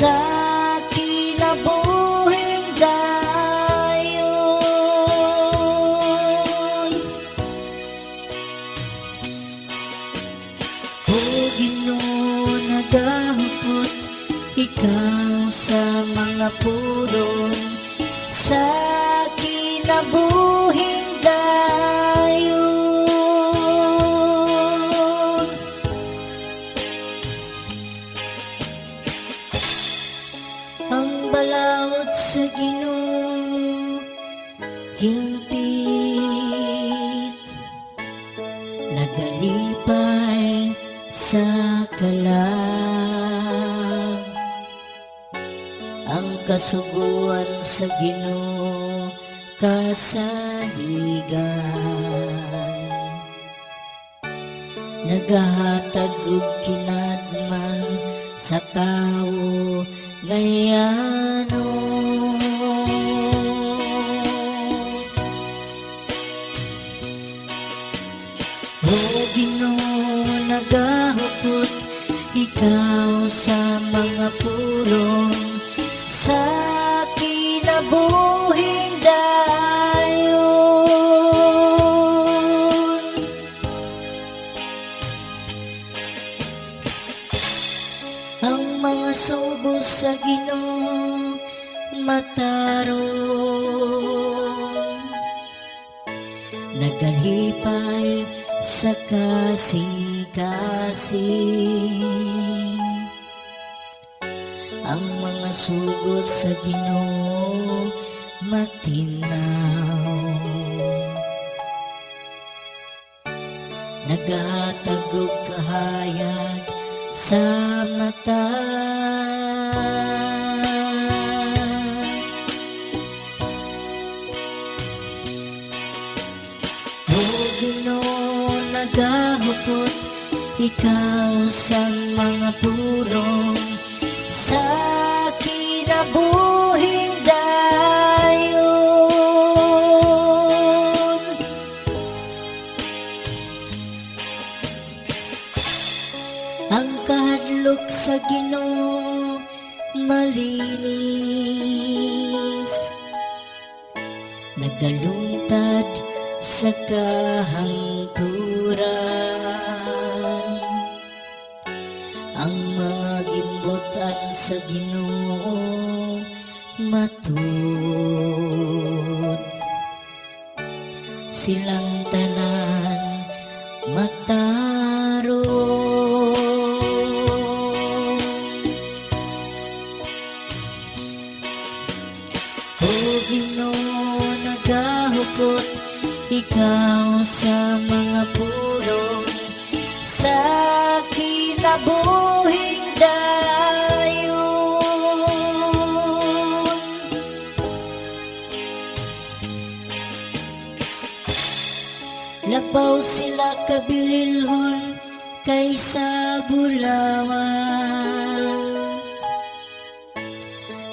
sa kinabuhing dayon. O Ginoo, nagahupot ikaw sa mga pulong sa kinabuhing dayon. Ang balaod sa Ginoo hingpit, nagalipay sa kalag. Ang kasuguan sa Ginoo kasaligan, nagahatag og kinatman sa tawo ngayano. O Ginoo, nagahupot ikaw sa mga pulong sa kinabuhing dayon. Ang mga subo sa Ginoo matarong, nagalipay sa kasing-kasing. Ang mga sugod sa Ginoo matinaw, nagahatag og kahayag sa mata. O Ginoo, nagahupot ikaw sa mga pulong sa kinabuhing dayon. Ang kahadlok sa Ginoo malinis, nagalungtad sa kahangturan. Ang mga gimbutan sa Ginoo matud, silang tanan matarong. O Ginoo, nagahupot ikaw sa mga pulong sa kinabuhing dayon. Labaw sila kabililhon kaysa bulawan,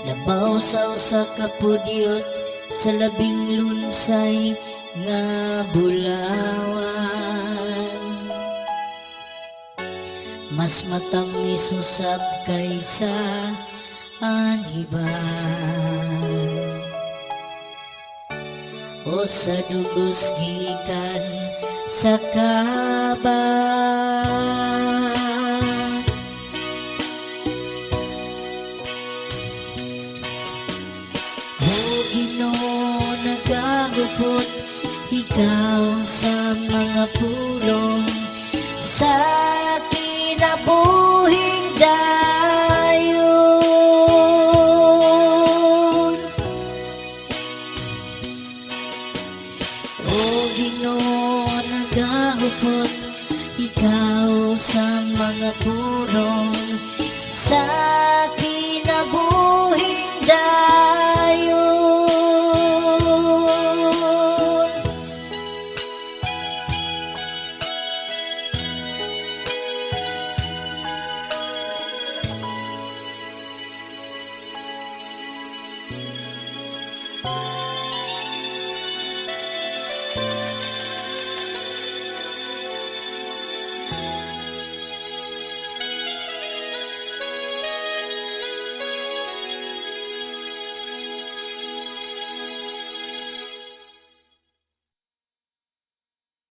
labaw sa usa ka pudyot sa labing lunsay nga bulawan. Mas matamis usab kaysa aniban, o sa dugos gikan sa kaba. O Ginoo, nagahupot ikaw sa mga pulong